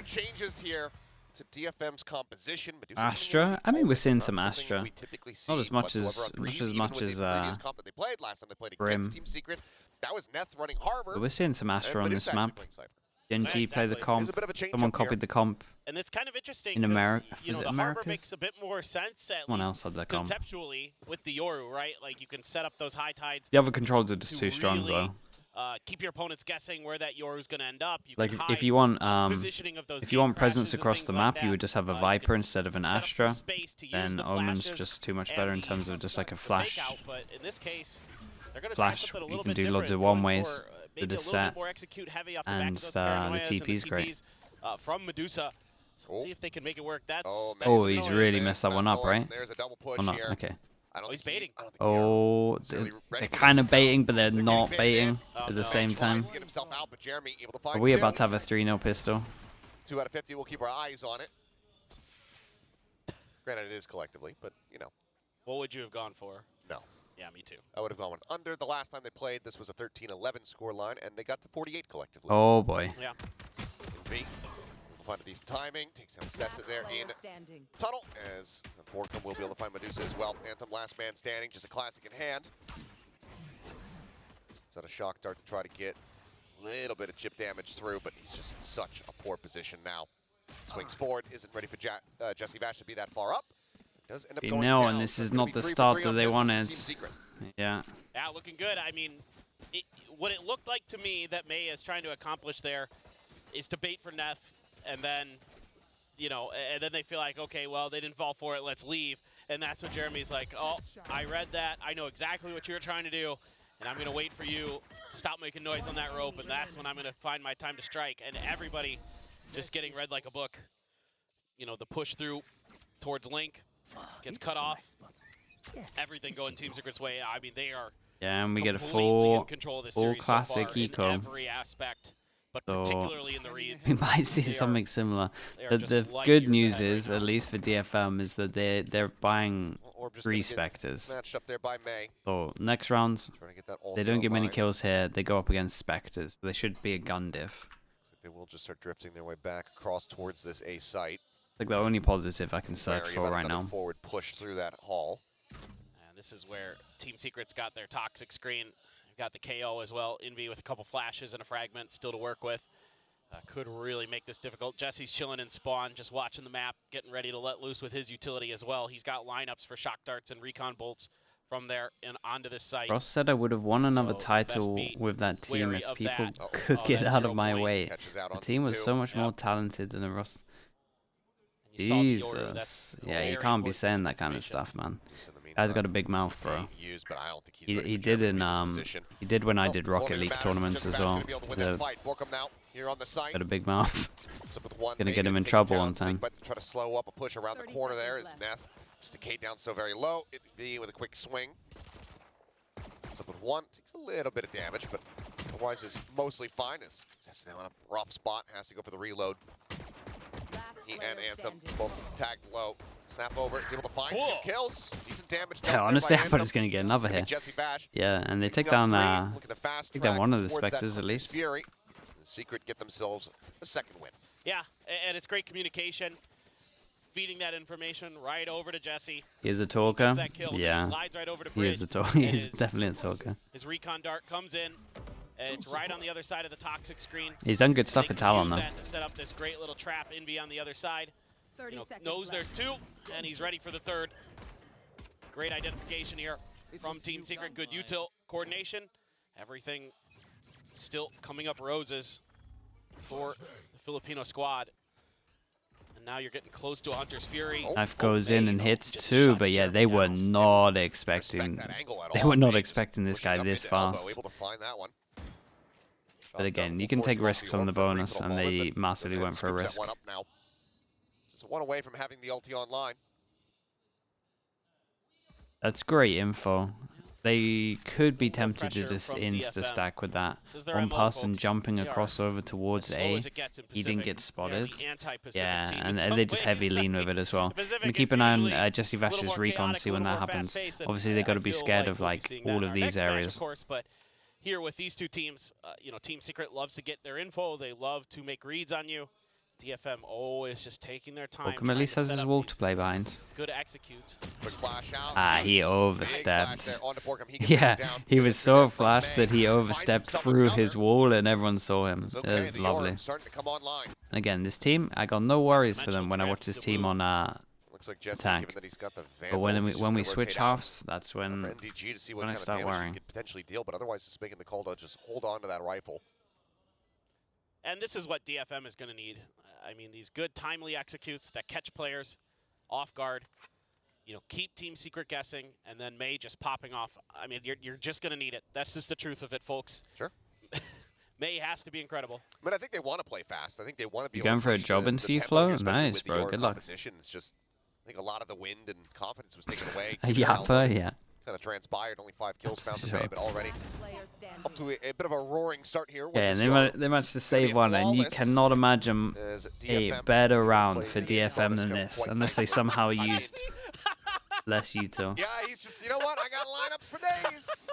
changes here to DFM's composition. Astra? I mean, we're seeing some Astra. Not as much as Brim. Team Secret. That was Neth running Harbor. But we're seeing some Astra on this map. Genji play the comp. Someone copied the comp. And it's kind of interesting in America. You know, the Harbor makes a bit more sense at Someone else had that comp. conceptually with the Yoru, right? Like you can set up those high tides. The other controls are just too strong, though. Keep your opponents guessing where that Yoru is going to end up. You like if you want presence across the map, you would just have a Viper instead of an Astra. Then Omen's just too much better in terms of just like a flash. But in this case, Flash, you can do loads of one-ways with this set, and the TP's great. From Medusa. So let's see if they can make it work. That's he's really messed that one up, right? Or not? Okay. He's baiting. Oh, they're kind of baiting, but they're not baiting at the same time. Are we about to have a 3-0 pistol? 2 out of 50. We'll keep our eyes on it. Granted, it is collectively, but you know. What would you have gone for? No. Yeah, me too. I would have gone under. The last time they played, this was a 13-11 score line, and they got to 48 collectively. Oh boy. Yeah. B. We'll find these timing. Takes down Sessa there in tunnel, as Borkham will be able to find Medusa as well. Anthem, last man standing, just a classic in hand. Sets out a shock dart to try to get a little bit of chip damage through, but he's just in such a poor position now. Swings forward, isn't ready for Jesse Vash to be that far up. Does end up going down, and this is not the start that they wanted. Yeah. Yeah, looking good. I mean, what it looked like to me that May is trying to accomplish there is to bait for Neth, and then, you know, and then they feel like, okay, well, they didn't fall for it, let's leave. And that's when Jeremy's like, oh, I read that. I know exactly what you were trying to do, and I'm going to wait for you to stop making noise on that rope, and that's when I'm going to find my time to strike. And everybody just getting read like a book. You know, the push through towards Link gets cut off. Everything going Team Secret's way. I mean, they are and we get a full classic eco. In every aspect, but particularly in the reads. We might see something similar. The good news is, at least for DFM, is that they're buying 3 Spectres. Matched up there by May. So next rounds, they don't get many kills here. They go up against Spectres. They should be a gun diff. They will just start drifting their way back across towards this A site. Like the only positive I can search for right now. Forward push through that hall. And this is where Team Secret's got their toxic screen. They've got the KO as well. Envy with a couple flashes and a fragment still to work with. Could really make this difficult. Jesse's chilling in spawn, just watching the map, getting ready to let loose with his utility as well. He's got lineups for shock darts and recon bolts from there and onto this site. Ross said I would have won another title with that team if people could get out of my way. The team was so much more talented than the Ross. Jesus. Yeah, you can't be saying that kind of stuff, man. Guy's got a big mouth, bro. He did when I did Rocket League tournaments as well. Got a big mouth. Gonna get him in trouble one time. Try to slow up a push around the corner there is Neth. Just a K down so very low. It be with a quick swing. Comes up with 1. Takes a little bit of damage, but otherwise is mostly fine. Is now in a rough spot. Has to go for the reload. He and Anthem both tagged low. Snap over. He's able to find 2 kills. Decent damage. Yeah, honestly, I thought he was going to get another hit. Yeah, and they take down one of the Spectres at least. Fury. Secret get themselves a 2nd win. Yeah, and it's great communication. Feeding that information right over to Jesse. He's a talker. Yeah, slides right over to he is a talker. He's definitely a talker. His recon dart comes in. And it's right on the other side of the toxic screen. He's done good stuff with Talon, though. To set up this great little trap. Envy on the other side. Knows there's 2, and he's ready for the 3rd. Great identification here from Team Secret. Good util coordination. Everything still coming up roses for the Filipino squad. And now you're getting close to a Hunter's Fury. Knife goes in and hits 2, but yeah, they were not expecting. They were not expecting this guy this fast. But again, you can take risks on the bonus, and they massively went for a risk. Just 1 away from having the ulti online. That's great info. They could be tempted to just insta-stack with that. One person jumping across over towards A. He didn't get spotted. Yeah, and they just heavy lean with it as well. And keep an eye on Jesse Vash's recon to see when that happens. Obviously, they got to be scared of like all of these areas. Here with these 2 teams, you know, Team Secret loves to get their info. They love to make reads on you. DFM always just taking their time. Ultimately says his wall to play behind. Good executes. Quick flash out. Ah, he overstepped. Yeah, he was so flashed that he overstepped through his wall and everyone saw him. It was lovely. And again, this team, I got no worries for them when I watch this team on attack. But when we switch halves, that's when I start worrying. Could potentially deal, but otherwise just making the call to just hold on to that rifle. And this is what DFM is going to need. I mean, these good, timely executes that catch players off guard. You know, keep Team Secret guessing, and then May just popping off. I mean, you're just going to need it. That's just the truth of it, folks. Sure. May has to be incredible. But I think they want to play fast. I think they want to be. You going for a job interview, Flo? Nice, bro. Good luck. It's just, I think a lot of the wind and confidence was taken away. Yeah. Kind of transpired. Only 5 kills found in May, but already up to a bit of a roaring start here. Yeah, and they managed to save one, and you cannot imagine a better round for DFM than this, unless they somehow used less util. Yeah, he's just, you know what? I got lineups for days.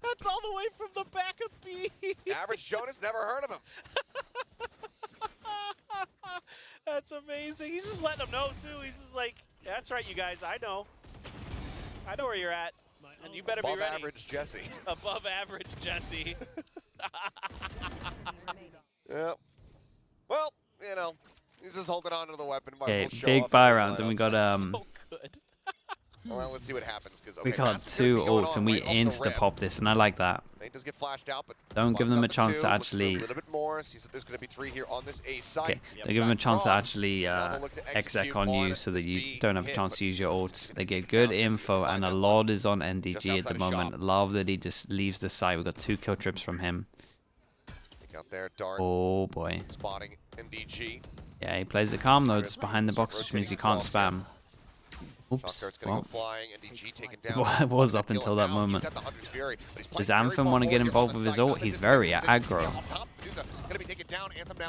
That's all the way from the back of B. Average Jonas, never heard of him. That's amazing. He's just letting them know, too. He's just like, yeah, that's right, you guys. I know where you're at. And you better Above be ready. Above average Jesse. Above average Jesse. Yeah. Well, you know, he's just holding on to the weapon. Okay, big buy rounds, and we got so good. Well, let's see what happens. We got 2 ults, and we insta-pop this, and I like that. It does get flashed out, but don't give them a chance to actually. A little bit more. Sees that there's going to be 3 here on this A site. Okay, they give them a chance to actually exec on you, so that you don't have a chance to use your ults. They get good info, and a lot is on NDG at the moment. Love that he just leaves the site. We got 2 kill trips from him. Out there, Dart. Oh boy. Spotting NDG. Yeah, he plays it calm though, just behind the box, which means he can't spam. Oops. Well, it was up until that moment. Does Anthem want to get involved with his ult? He's very aggro.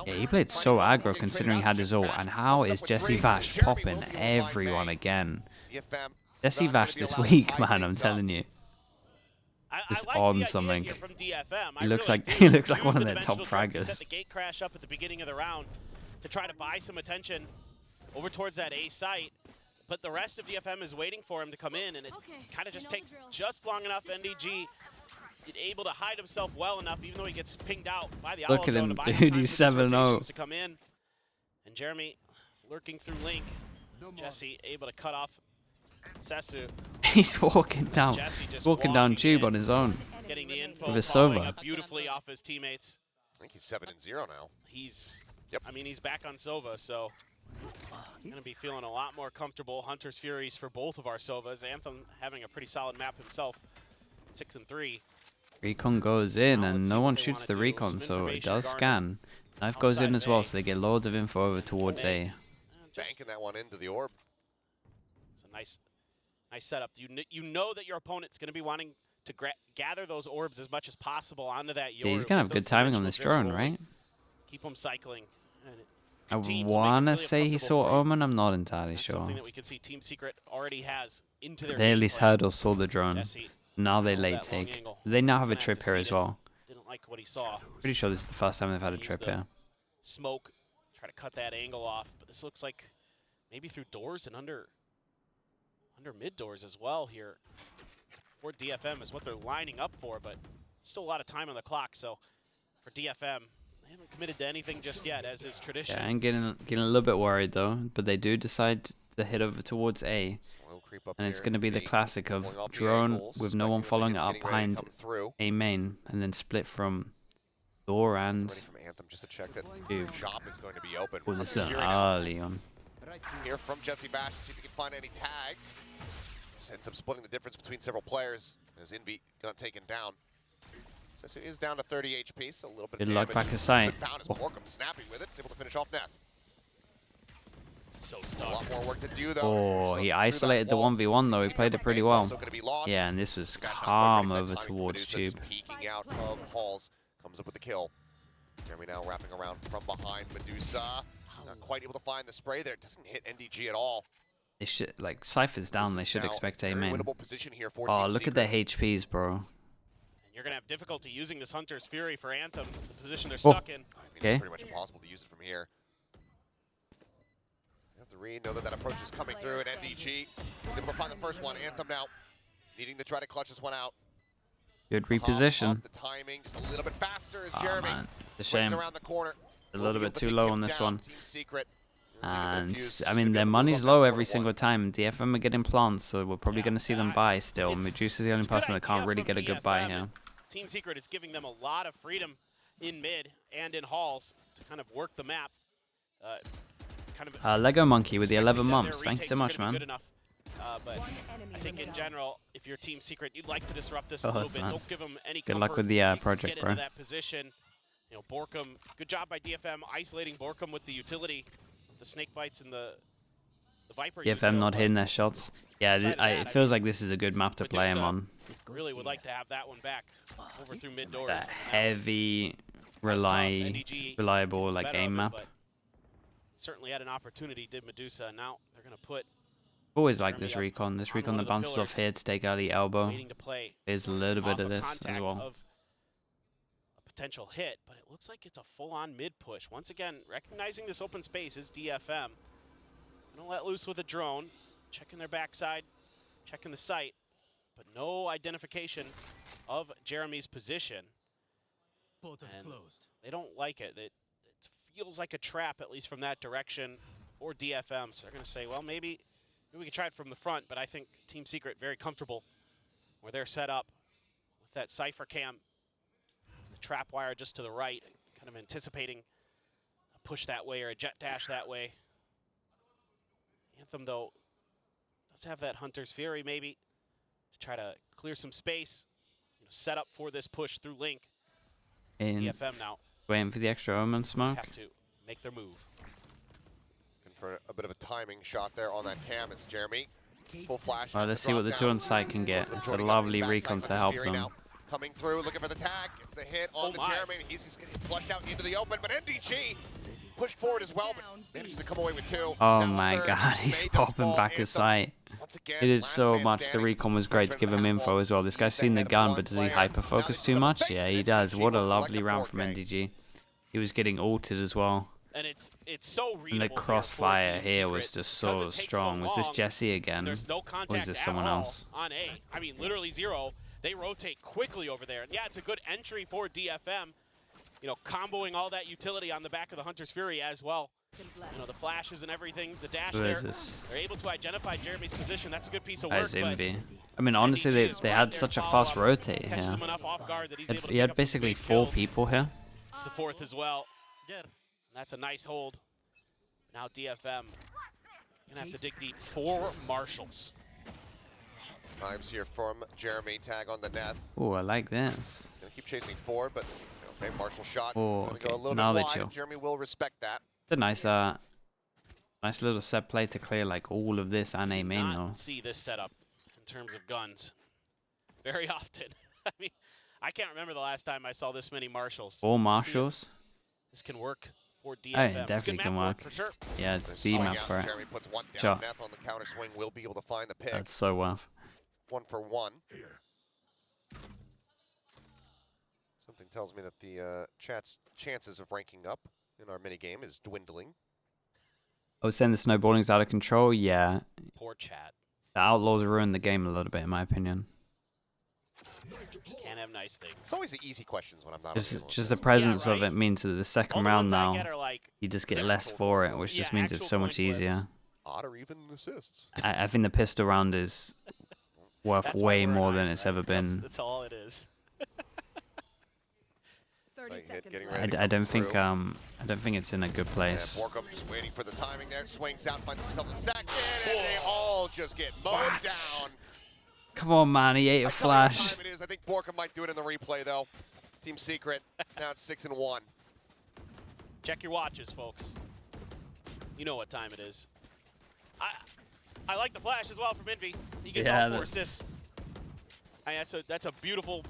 Yeah, he played so aggro considering he had his ult. And how is Jesse Vash popping everyone again? Jesse Vash this week, man, I'm telling you. Is on something. He looks like one of their top fraggers. Set the gate crash up at the beginning of the round to try to buy some attention over towards that A site. But the rest of DFM is waiting for him to come in, and it kind of just takes just long enough. NDG able to hide himself well enough, even though he gets pinged out by the Look at him, dude. He's 7-0. To come in, and Jeremy lurking through Link. Jesse able to cut off Sesu. He's walking down. He's walking down tube on his own. Getting the info, with a Sova. Beautifully off his teammates. I think he's 7-0 now. I mean, he's back on Sova, so he's going to be feeling a lot more comfortable. Hunter's Furies for both of our Sovas. Anthem having a pretty solid map himself, 6-3. Recon goes in, and no one shoots the recon, so it does scan. Knife goes in as well, so they get loads of info over towards A. Banking that one into the orb. It's a nice setup. You know that your opponent's going to be wanting to gather those orbs as much as possible onto that Yorub. Yeah, he's going to have good timing on this drone, right? Keep him cycling. I want to say he saw Omen. I'm not entirely sure. Something that we can see Team Secret already has into their they at least heard or saw the drone. Now they late take. They now have a trip here as well. Didn't like what he saw. Pretty sure this is the first time they've had a trip here. Smoke, try to cut that angle off. But this looks like maybe through doors and under mid doors as well here. For DFM is what they're lining up for, but still a lot of time on the clock. So for DFM, they haven't committed to anything just yet, as is tradition. Yeah, I'm getting a little bit worried though, but they do decide to hit over towards A. And it's going to be the classic of drone with no one following it up behind A main, and then split from door and just to check that dude. Shop is going to be open. Oh, this is an early on. Here from Jesse Bash to see if we can find any tags. Ends up splitting the difference between several players as Envy got taken down. Sesu is down to 30 HP, so a little bit of damage. Good luck back aside. Snapping with it, able to finish off Neth. So stuck. A lot more work to do though. Oh, he isolated the 1v1 though. He played it pretty well. Yeah, and this was calm over towards Tube. Peeking out of Halls, comes up with the kill. Jeremy now wrapping around from behind Medusa. Not quite able to find the spray there. It doesn't hit NDG at all. They should, like, Cypher's down. They should expect A main. Oh, look at their HPs, bro. You're going to have difficulty using this Hunter's Fury for Anthem, the position they're stuck in. I mean, it's pretty much impossible to use it from here. You have to read, know that that approach is coming through, and NDG is able to find the first one. Anthem now needing to try to clutch this one out. Good reposition. The timing just a little bit faster as Jeremy man. It's a shame. around the corner. A little bit too low on this one. Team Secret. And I mean, their money's low every single time. DFM are getting plants, so we're probably going to see them buy still. Medusa's the only person that can't really get a good buy here. Team Secret is giving them a lot of freedom in mid and in halls to kind of work the map. Lego Monkey with the 11 months. Thanks so much, man. But I think in general, if you're Team Secret, you'd like to disrupt this a little bit. Man. Don't give them any Good luck with the project, get bro. into that position. You know, Borkum, good job by DFM isolating Borkum with the utility, the snake bites and the Viper. DFM not hitting their shots. Yeah, it feels like this is a good map to play him on. Really would like to have that one back over through mid doors. That heavy, reliable like aim map. Certainly had an opportunity, did Medusa. Now they're going to put. Always like this recon. This recon that bounces off here to take early elbow. There's a little bit of this as well. A potential hit, but it looks like it's a full-on mid push. Once again, recognizing this open space is DFM. Gonna let loose with a drone, checking their backside, checking the site, but no identification of Jeremy's position. And they don't like it. It feels like a trap, at least from that direction, for DFM. So they're gonna say, well, maybe we could try it from the front, but I think Team Secret very comfortable where they're set up with that Cypher cam, the trap wire just to the right, kind of anticipating a push that way or a jet dash that way. Anthem, though, does have that Hunter's Fury maybe to try to clear some space, set up for this push through Link. And DFM now waiting for the extra Omen smoke. have to make their move. For a bit of a timing shot there on that cam is Jeremy. Full flash. Well, let's see what the two on site can get. It's a lovely recon to help them. Coming through, looking for the tag. It's the hit on the Jeremy, and he's just getting flushed out into the open. But NDG pushed forward as well, but manages to come away with two. Oh my god, he's popping back a sight. He did so much. The recon was great to give him info as well. This guy's seen the gun, but does he hyper-focus too much? Yeah, he does. What a lovely round from NDG. He was getting ulted as well. And it's so readable. And the crossfire here was just so strong. Was this Jesse again? No or is this someone else? On A. I mean, literally zero. They rotate quickly over there. And yeah, it's a good entry for DFM. You know, comboing all that utility on the back of the Hunter's Fury as well. You know, the flashes and everything, the dash there. They're able to identify Jeremy's position. That's a good piece of work. As Envy. I mean, honestly, they had such a fast rotate here. He had basically 4 people here. It's the 4th as well. That's a nice hold. Now DFM gonna have to dig deep. 4 marshals. Times here from Jeremy. Tag on the net. Oh, I like this. He's gonna keep chasing forward, but okay, marshal shot. Oh, okay. Go a little now bit they wide. chill. Jeremy will respect that. It's a nice little set play to clear like all of this and A main though. See this setup in terms of guns very often. I mean, I can't remember the last time I saw this many marshals. 4 marshals. This can work for DFM. Oh, it definitely can work. For sure. Yeah, it's the map for it. Jeremy puts one down. Neth on the counter swing will be able to find the pick. That's so worth. 1 for 1. Something tells me that the chat's chances of ranking up in our minigame is dwindling. I was saying the snowballing's out of control. Yeah. Poor chat. The Outlaws ruined the game a little bit, in my opinion. Can't have nice things. It's always the easy questions when I'm not. Just the presence of it means that the second round now, you just get less for it, which just means it's so much easier. Odd or even assists. I think the pistol round is worth way more than it's ever been. That's all it is. I don't think it's in a good place. And Borkum just waiting for the timing there. Swings out, finds himself a second, and they all just get mowed down. Come on, man, he ate a flash. Time it is. I think Borkum might do it in the replay, though. Team Secret, now it's 6-1. Check your watches, folks. You know what time it is. I like the flash as well from Envy. He gets all 4 assists. That's a beautiful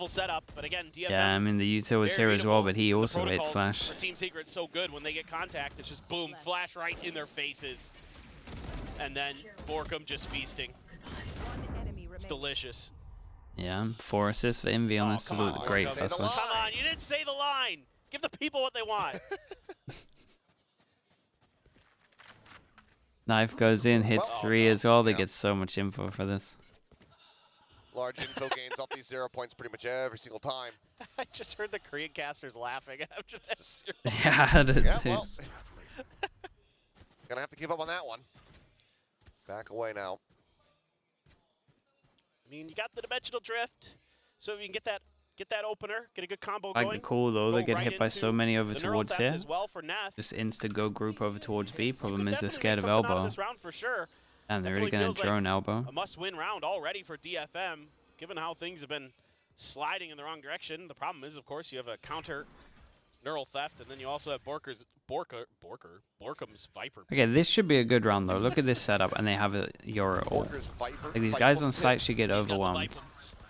setup. But again, DFM. Yeah, I mean the util was here as well, but he also ate flash. For Team Secret's so good when they get contact. It's just boom, flash right in their faces, and then Borkum just feasting. It's delicious. Yeah, 4 assists for Envy on this. Come on, Great first one. Come on, you didn't say the line. Give the people what they want. Knife goes in, hits 3 as well. They get so much info for this. Large info gains off these 0 points pretty much every single time. I just heard the Korean casters laughing after this. Yeah, I did yeah, too. well, gonna have to give up on that one. Back away now. I mean, you got the dimensional drift, so if you can get that opener, get a good combo Like going. cool though, they go get right hit by so many over the neural towards theft here. as well for Neth. Just insta go group over towards B. Problem You is could they're definitely scared make of something out elbow. this round for sure. And they're really Definitely gonna feels drone elbow. A must-win round already for DFM, given how things have been sliding in the wrong direction. The problem is, of course, you have a counter neural theft, and then you also have Borkum's Viper. Okay, this should be a good round though. Look at this setup, and they have a Euro ult. Like these guys on site should get overwhelmed.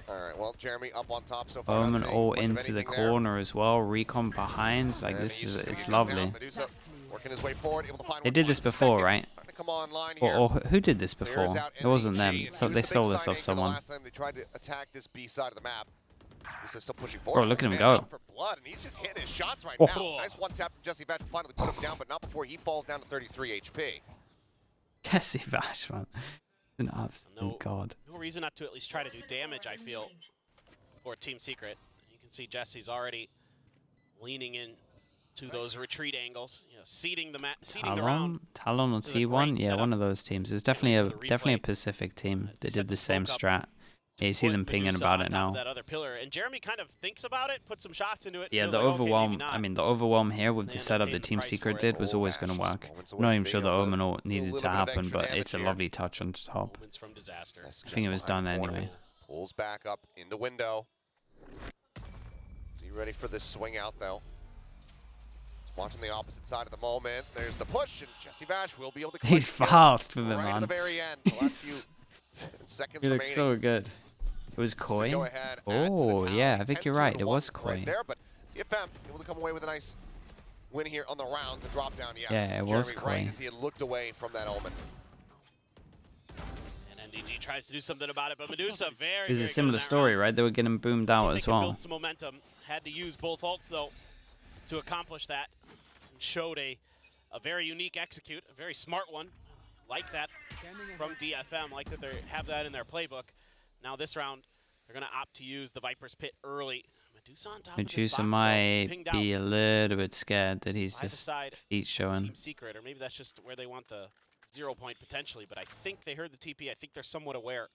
All right, well, Jeremy up on top so far. Omen all into the corner as well. Recon behind. Like this is, it's lovely. Working his way forward, able to find They did this before, right? Come online here. Or who did this before? It wasn't them. So they stole this off The someone. last time they tried to attack this B side of the map. He's still pushing forward. Bro, look at him go. For blood, and he's just hitting his shots right Oh. now. Nice one tap from Jesse Vash to finally put him down, but not before he falls down to 33 HP. Jesse Vash, man. An absolute god. No reason not to at least try to do damage, I feel, for Team Secret. You can see Jesse's already leaning in to those retreat angles, you know, seeding the round. Talon on T1, yeah, one of those teams. It's definitely a Pacific team that did the same strat. Yeah, you see them pinging about it now. That other pillar, and Jeremy kind of thinks about it, puts some shots into it. Yeah, feels the like, overwhelm. okay, I mean, the overwhelm here with They the end up setup paying that the Team price Secret for it. did was always going to work. Moments I'm not even away sure the from Omen being ult needed little to bit of happen, extra but it's a damage lovely touch on top. Moments from disaster. That's I think it was just done behind the corner. anyway. Pulls back up in the window. Is he ready for this swing out, though? He's watching the opposite side of the moment. There's the push, and Jesse Vash will be able to collect He's the kill fast with it, right at man. the very end. The last few seconds He looks remaining. so good. It was Koi. Go ahead, Oh, yeah, I think you're right. It was Koi. right there, but DFM able to come away with a nice win here on the round. The drop down, Yeah, it was Jeremy Koi. right as he had looked away from that Omen. And NDG tries to do something about it, but Medusa very. It was a very good similar in that story, round. right? They were getting boomed out as well. Build some momentum. Had to use both ults though to accomplish that. And showed a very unique execute, a very smart one, like that from DFM, like that they have that in their playbook. Now this round, they're gonna opt to use the Viper's Pit early. Medusa on top of this Medusa box, might pinged be out a little bit scared that he's by the just side. feet showing. Team Secret, or maybe that's just where they want the 0 point potentially, but I think they heard the TP. I think they're somewhat aware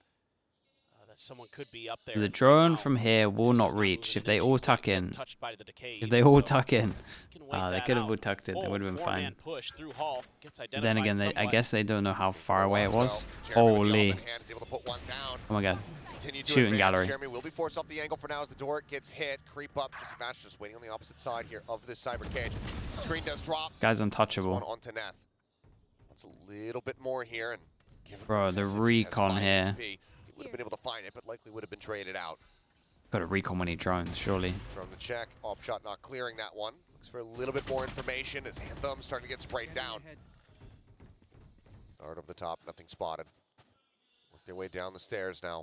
that someone could be up there. The drone Now, from here will Medusa's not moving reach if in. they She's all gonna tuck get in. touched by the decay, If they all so tuck in. can wait They that could have out. all tucked it. They would have been fine. Four-man push through Hall, gets But then again, identified I somewhat. guess they don't know how far away it was. Jeremy with the Holy. open hand is able to put one down. Oh my god. Continue to Shooting advance. gallery. Jeremy will be forced off the angle for now as the door gets hit. Creep up. Jesse Vash just waiting on the opposite side here of this cyber cage. Screen does drop. Guy's One untouchable. onto Neth. Wants a little bit more here, and given Bro, that the Sissage has recon 5 here. HP, he would have been able to find it, but likely would have been traded out. Got a recon when he drones, surely. From the check, off shot not clearing that one. Looks for a little bit more information as Anthem starting to get sprayed down. Dart over the top, nothing spotted. Work their way down the stairs now.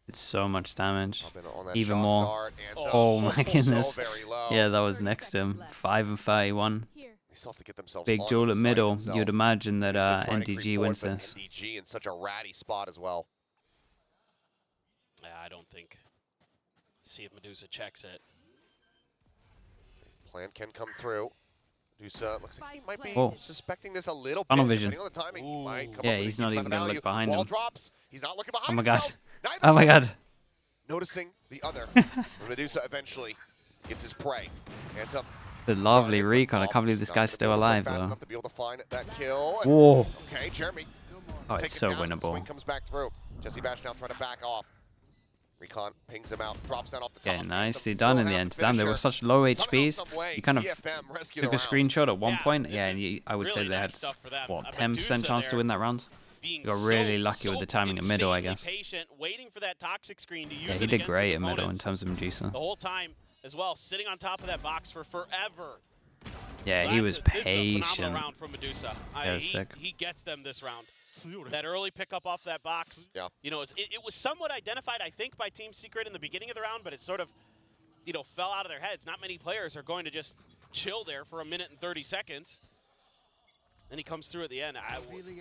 It's so much damage. Up in on that Even shot more. dart, Anthem Oh my so goodness. very low. Yeah, that was next to him. 5 and 31. Here. They still have to get themselves Big onto duel the at site middle. itself. You'd imagine that Medusa trying to creep NDG forward, wins but this. NDG in such a ratty spot as well. Yeah, I don't think. See if Medusa checks it. Plan can come through. Medusa looks like he might be Oh. suspecting this a little Tunnel bit. vision. Depending on the timing, he might come Yeah, up with a he's huge not amount even of gonna look value. behind Wall him. drops. He's not looking behind Oh my god. himself. Neither Oh my one. god. Noticing the other. Medusa eventually gets his prey. Anthem. The lovely darting recon. I off. can't believe He's this not guy's gonna still be able to alive, fast though. enough to be able to find that kill. And- Whoa. Okay, Jeremy. Oh, Take it's it so down as the swing winnable. comes back through. Jesse Vash now trying to back off. Recon pings him out, drops down off the top. Yeah, Anthem nicely will done in have the end. the Damn, they were finisher. such low Somehow, HPs. some way, You kind of DFM rescue took the a round. screenshot at one Yeah, point. this Yeah, and is I would say really they nice had, stuff for them. what, Medusa 10% chance to there win that round? being Got really lucky with the timing in middle, I insanely guess. Patient, waiting for that toxic screen to use Yeah, it he did against great his in middle in opponents terms of Medusa. the whole time as well, sitting on top of that box for forever. Yeah, So he that's was this is a phenomenal patient. round from Medusa. Yeah, sick. He gets them this round. That early pickup off that box, you know, it was somewhat identified, I think, by Team Secret in the beginning of the round, but it sort of, you know, fell out of their heads. Not many players are going to just chill there for 1 minute and 30 seconds. Then he comes through at the end.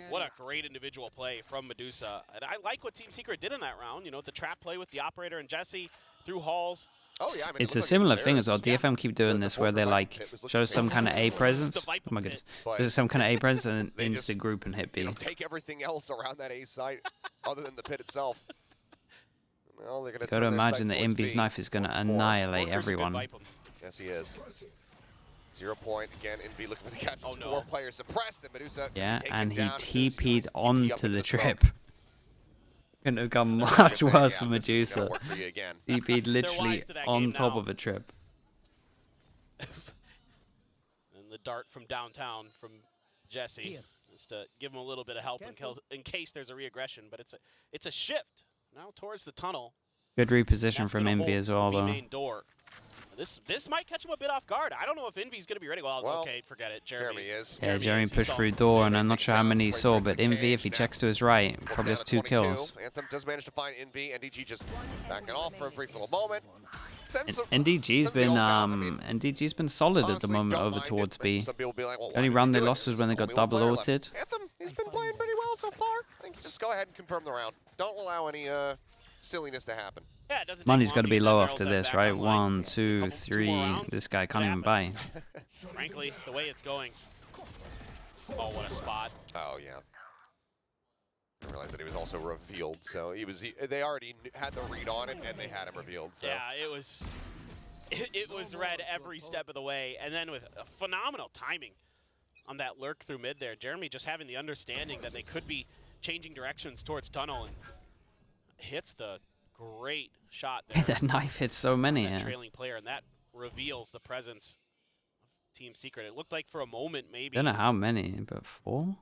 What a great individual play from Medusa. And I like what Team Secret did in that round, you know, the trap play with the operator and Jesse through halls. Oh, yeah, I mean, it's a similar thing as well. DFM keep doing this where they like show some kind of A presence. Oh my goodness, show some kind of A presence and then instant group and hit B. Take everything else around that A site other than the pit itself. Well, they're got to imagine that Invi's knife is going to annihilate everyone. Yes, he is. 0 point again. Invi looking for the catch. 4 players suppressed, and Medusa. Yeah, and he TP'd onto the trip. Couldn't have gone much worse for Medusa. TP'd literally on top of a trip. And the dart from downtown from Jesse, just to give him a little bit of help in case there's a reaggression. But it's a shift now towards the tunnel. Good reposition from Invi as well, though. Main door. This might catch him a bit off guard. I don't know if Invi's going to be ready. Well, okay, forget it. Jeremy is. Yeah, Jeremy pushed through door, and I'm not sure how many he saw, but Invi, if he checks to his right, probably has 2 kills. Anthem does manage to find Invi. NDG just backing off for a brief little moment. NDG's been solid at the moment over towards B. The only round they lost was when they got double ulted. Anthem, he's been playing pretty well so far. I think just go ahead and confirm the round. Don't allow any silliness to happen. Yeah, it doesn't Money's got to be low after this, right? 1, 2, 3. This guy can't even buy. Frankly, the way it's going. Oh, what a spot. Oh, yeah. I realized that he was also revealed, so they already had the read on it, and they had him revealed. So. Yeah, it was read every step of the way, and then with a phenomenal timing on that lurk through mid there. Jeremy just having the understanding that they could be changing directions towards tunnel, and hits the great shot there. That knife hits so many. Trailing player, and that reveals the presence of Team Secret. It looked like for a moment maybe. I don't know how many, but 4?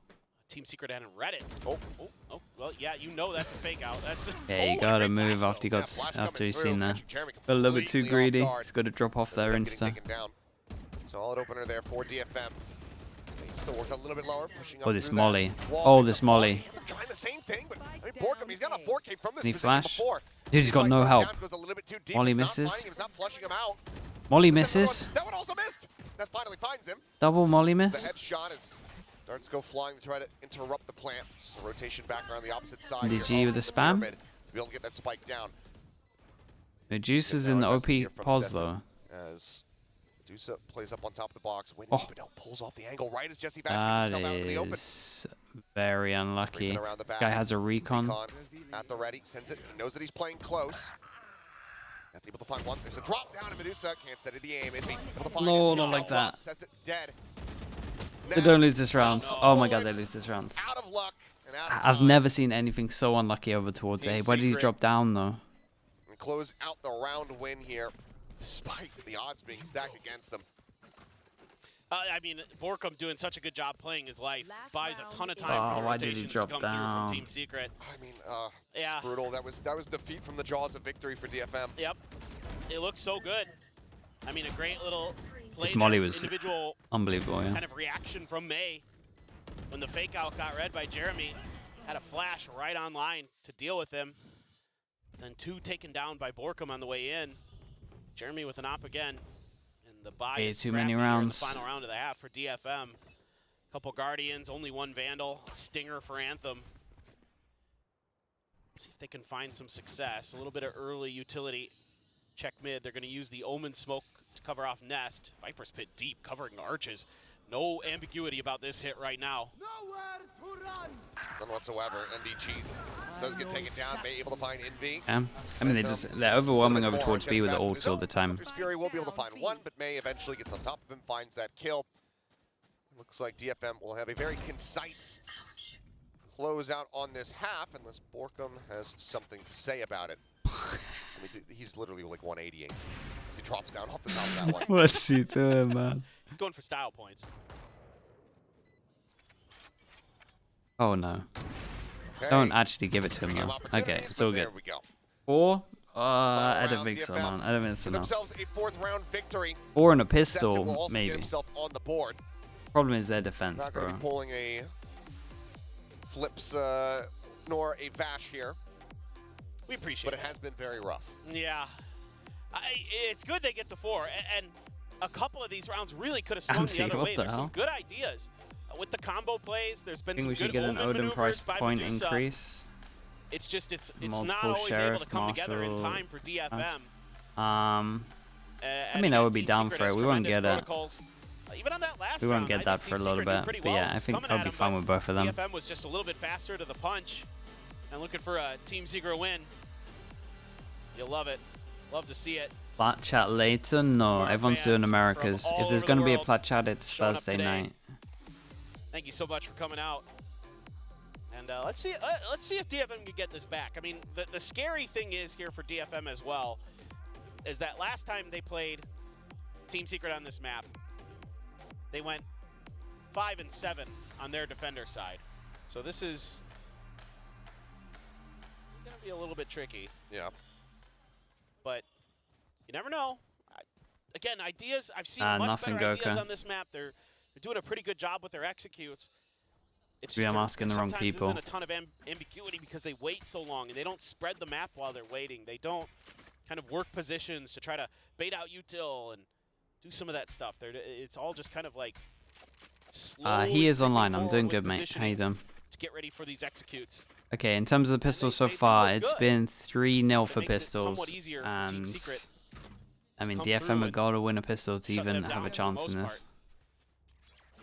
Team Secret hadn't read it. Oh, well, yeah, you know that's a fake out. That's yeah, you gotta move after you've seen that. A little bit too greedy. He's got to drop off there insta. Solid opener there for DFM. Still worked a little bit lower, pushing up. Oh, this molly. Oh, this molly. Trying the same thing, but I mean, Borkham, he's got a 4K from this Can he position flash? before. Dude, he's got no help. Molly misses. Molly That misses. That one also missed. That finally finds him. Double molly miss. The headshot as darts go flying to try to interrupt the plant. So rotation back around the opposite side. DG with a spam. To be able to get that spike down. Medusa's in the OP pause though. As Medusa plays up on top of the box, wins, but no, pulls off the angle right as Jesse Batch gets himself out into the open. That is very unlucky. This guy has a recon. At the ready, sends it. He knows that he's playing close. That's able to find one. There's a drop down, and Medusa can't steady the aim. No, not like that. Sets it dead. They don't lose this round. Oh my god, they lose this round. Out of luck and out of I've never seen anything so unlucky over towards A. Why did he drop down though? And close out the round win here, despite the odds being stacked against them. I mean, Borkham doing such a good job playing his life, buys a ton of time. Oh, why did he drop down? I mean, yeah, brutal. That was defeat from the jaws of victory for DFM. Yep, it looked so good. I mean, a great little play. This molly was individual unbelievable. Yeah. Kind of reaction from May when the fake out got read by Jeremy. Had a flash right on line to deal with him. Then 2 taken down by Borkham on the way in. Jeremy with an op again. The buy too many rounds. The final round of the half for DFM. Couple Guardians, only 1 Vandal, Stinger for Anthem. Let's see if they can find some success. A little bit of early utility. Check mid. They're going to use the Omen smoke to cover off Nest. Viper's pit deep, covering arches. No ambiguity about this hit right now. Nowhere to run. None whatsoever. NDG does get taken down. May able to find Envy. I mean, they're overwhelming over towards B with the ults all the time. Fury will be able to find one, but May eventually gets on top of him, finds that kill. Looks like DFM will have a very concise closeout on this half, unless Borkham has something to say about it. I mean, he's literally like 188 as he drops down off the top of that one. What's he doing, man? Going for style points. Oh no. Okay. Don't actually give it to him though. Okay, it's all good. 4? I don't think so, man. I don't think so. Themselves a 4th round victory. 4 and a pistol, maybe. On the board. Problem is their defense, bro. Pulling a flips nor a Vash here. We appreciate it. But it has been very rough. Yeah. It's good they get to 4, and a couple of these rounds really could have swung the other way. There's some good ideas. With the combo plays, there's been some good I think we should get an Odin price point increase. It's just, it's not always able to come together in time for DFM. I mean, I would be down for it. We won't get it. Even on that last we won't get that for a little bit. But yeah, I think I'll be fine with both of them. DFM was just a little bit faster to the punch and looking for a Team Secret win. You'll love it. Love to see it. Plat chat later? No, everyone's doing Americas. If there's going to be a plat chat, it's Thursday night. Thank you so much for coming out. And let's see if DFM can get this back. I mean, the scary thing is here for DFM as well, is that last time they played Team Secret on this map, they went 5-7 on their defender side. So this is gonna be a little bit tricky. Yeah. But you never know. Again, ideas. I've seen much better ideas on this map. They're doing a pretty good job with their executes. It's just I'm asking the wrong people. Isn't a ton of ambiguity because they wait so long and they don't spread the map while they're waiting. They don't kind of work positions to try to bait out util and do some of that stuff. It's all just kind of like he is online. I'm doing good, mate. How you doing? To get ready for these executes. Okay, in terms of the pistols so far, it's been 3-0 for pistols. And I mean, DFM have got to win a pistol to even have a chance in this.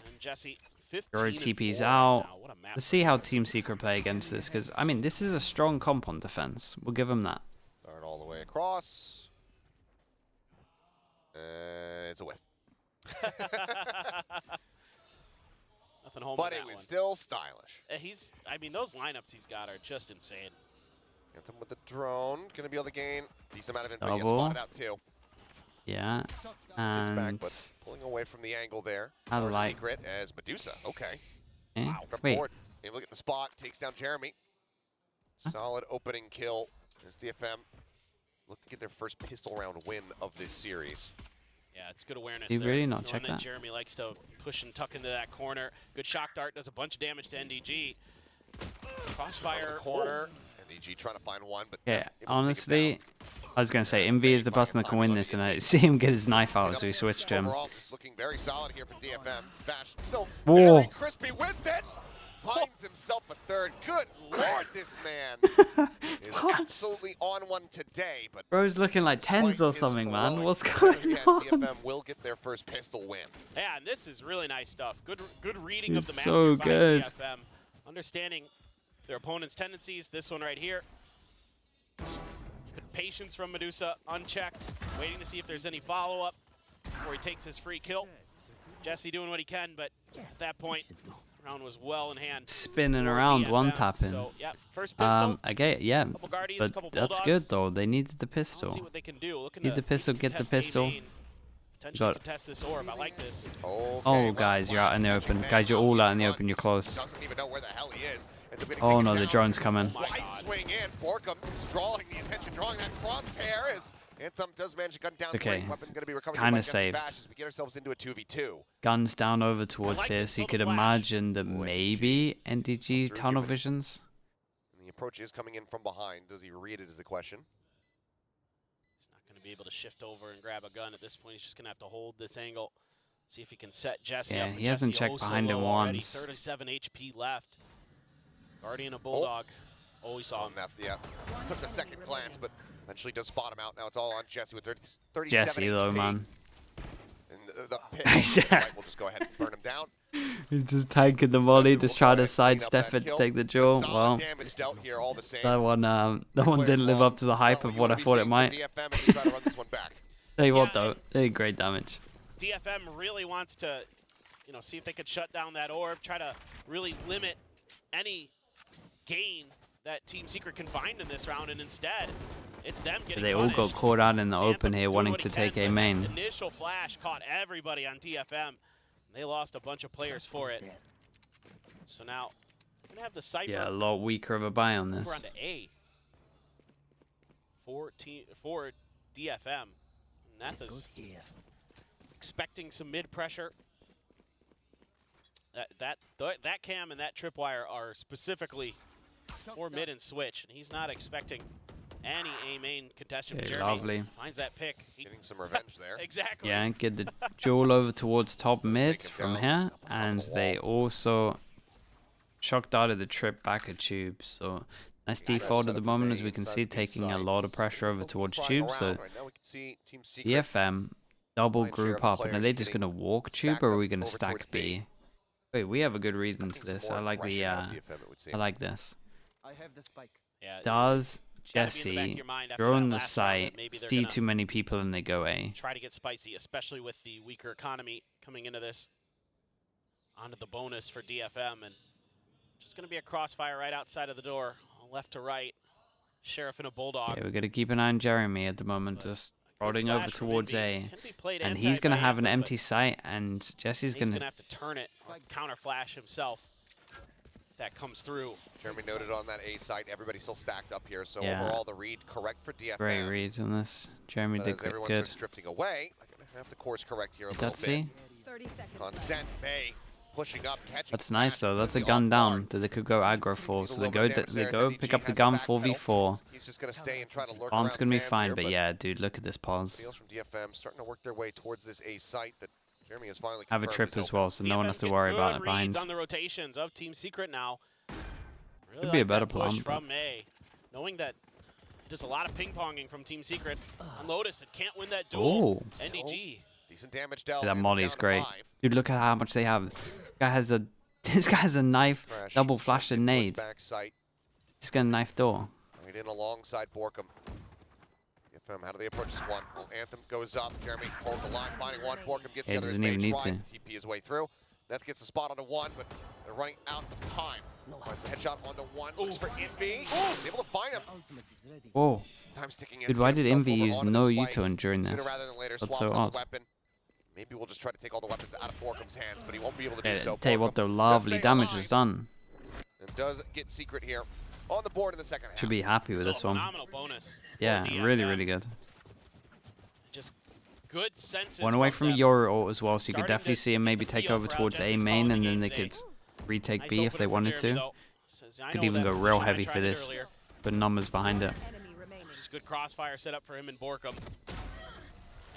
And Jesse, TP's out. Let's see how Team Secret play against this, because, I mean, this is a strong comp on defense. We'll give them that. Start all the way across. It's a whiff. Nothing home but it was still stylish. I mean, those lineups he's got are just insane. Anthem with the drone, going to be able to gain a decent amount of info. He gets spotted out too. Yeah, and back, but pulling away from the angle there. I like Secret as Medusa. Okay. Wow. Wait. Able to get the spot. Takes down Jeremy. Solid opening kill as DFM look to get their first pistol round win of this series. Yeah, it's good awareness. You really not check that? Jeremy likes to push and tuck into that corner. Good shock dart, does a bunch of damage to NDG. Crossfire corner. NDG trying to find one, but yeah, honestly, I was gonna say MV is the person that can win this, and I see him get his knife out, so he switched to him. Overall, it's looking very solid here for DFM. Bash still very crispy with it. Finds himself a third. Good lord, this man is absolutely on one today. But bro's looking like tens or something, man. What's going on? DFM will get their first pistol win. Yeah, and this is really nice stuff. Good reading of the map. So good. DFM. Understanding their opponent's tendencies. This one right here. Good patience from Medusa, unchecked, waiting to see if there's any follow-up before he takes his free kill. Jesse doing what he can, but at that point, round was well in hand. Spinning around, one tapping. So, yeah, first pistol. Okay, yeah, but that's good though. They needed the pistol. Let's see what they can do. Need the pistol, get the pistol. Potentially contest this orb. I like this. Oh, guys, you're out in the open. Guys, you're all out in the open. You're close. Doesn't even know where the hell he is. Oh no, the drone's coming. Wide swing in. Borkum is drawing the attention, drawing that crosshair as Anthem does manage to gun down. Okay, kind of saved. As we get ourselves into a 2v2. Guns down over towards here, so you could imagine that maybe NDG tunnel visions. And the approach is coming in from behind. Does he read it is the question. He's not going to be able to shift over and grab a gun at this point. He's just going to have to hold this angle. See if he can set Jesse up. Yeah, he hasn't checked behind him once. 37 HP left. Guardian of Bulldog. Oh, we saw him. Yeah, took the second glance, but eventually does spot him out. Now it's all on Jesse with 37 Jesse, HP. though, man. And the pit, we'll just go ahead and burn him down. He's just tanking the volley, just trying to sidestep it to take the duel. Well, that one didn't live up to the hype of what I thought it might. Tell you what, though, they did great damage. DFM really wants to, see if they could shut down that orb, try to really limit any gain that Team Secret can find in this round, and instead, it's them getting They all got caught out in the open here, wanting to take a main. Initial flash caught everybody on DFM. They lost a bunch of players for it. So now, we're gonna have the Cypher. Yeah, a lot weaker of a buy on this. We're on to A. For DFM. Neth's expecting some mid pressure. That cam and that tripwire are specifically for mid and switch, and he's not expecting any A main contestant. Okay, Jeremy lovely. finds that pick. Getting some revenge there. Exactly. Yeah, get the duel over towards top mid take it from down. here, It's up on top of and the they wall. also shock darted the trip back at tube. So nice Yeah, default set at the up moment, A as we can inside see, B taking a lot of sites. pressure over People towards prying tube. around. So Right now we can see Team Secret. DFM double Lion's share of group the up, and are players they just getting gonna walk tube, stacked or are up we gonna over stack towards B. B? Wait, we have a good read into Expecting this. some I more like the aggression out of DFM, it would seem. I like this. I have the spike. Yeah, Does it's gotta be in the back of Jesse your mind after drone that the last round that site, maybe they're see gonna too many people, and they go A? try to get spicy, especially with the weaker economy coming into this. Onto the bonus for DFM, and just going to be a crossfire right outside of the door, left to right. Sheriff and a bulldog. Okay, we're gonna keep an eye on Jeremy at the moment, But just a good prodding over flash from towards Envy. A, Can be played and anti he's gonna by have an Anthem, empty but site, and Jesse's he's gonna. going to have to turn it, counter flash himself. If that comes through. Jeremy noted on that A site, everybody still stacked up here, so Yeah. overall the read correct for DFM. Great reads on this. Jeremy But did as everyone good. starts drifting away, I'm going to have to course correct here a little Let's bit. see. 30 seconds left. Consent, May pushing up, catching That's nice Smash, though. That's a completely gun off down guard. that they could go aggro for. Needs a So they little go bit of damage there as pick NDG up the has gun back pedal. 4v4. He's just going to stay and try to lurk Bomb's around gonna be Sands fine, here, but yeah, dude, look at this pause. Deals from DFM starting to work their way towards this A site that Jeremy has finally Have a confirmed trip is as open. well, so no one has to DFM's worry getting about good it behind. reads on the rotations of Team Secret now. Really Could be a like better that push plan, but- from May, knowing that there's a lot of ping-ponging from Team Secret. On Lotus, it can't win that duel. Oh, NDG. Decent damage dealt. that Anthem molly is down to great. 5. Dude, look at how much they have. This guy has a knife, Crash double sent flash in and towards nades. back site. He's gonna knife door. Right in alongside Borkum. DFM, how do they approach this one? Well, Anthem goes up. Jeremy holds the line, finding one. Borkum gets Yeah, the other. as doesn't May even need tries to. to TP his way through. Neth gets the spot onto one, but they're running out of time. Finds a headshot onto one. Looks for Envy. He's able to find him. Ultimate is ready. Whoa, Time's ticking in. dude, why did Envy use no U-turn during Sooner this? rather than later, That's swaps so out odd. the weapon. Maybe we'll just try to take all the weapons out of Borkum's hands, but he won't be able to do Yeah, so. tell you what, Borkum though, does lovely stay damage alive was done. and does get Secret here on the board in the second half. Should be happy with Still this a one. phenomenal bonus. for Yeah, DFM. really, really good. Just good senses. One away from them. Yoru ult as well, so you could Starting definitely to see him get maybe the take feel over for how towards A Jesse's main, calling and the then game they today. could retake Nice B if opener they from wanted Jeremy, to. though. Says, "I Could know even that go real position, I heavy for tried it this. earlier." Put numbers behind it. Enemy remaining. Just good crossfire set up for him and Borkum.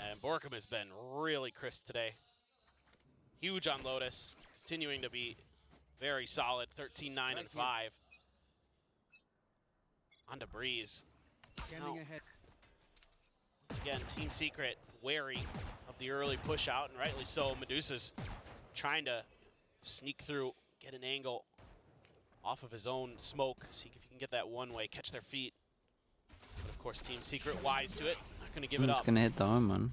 And Borkum has been really crisp today. Huge on Lotus, continuing to be very solid, 13, 9, and 5. On to Breeze. Scanning No. ahead. Once again, Team Secret wary of the early push out, and rightly so. Medusa's trying to sneak through, get an angle off of his own smoke, see if he can get that one way, catch their feet. But of course, Team Secret wise to it, not going to give it It's up. gonna hit the home run.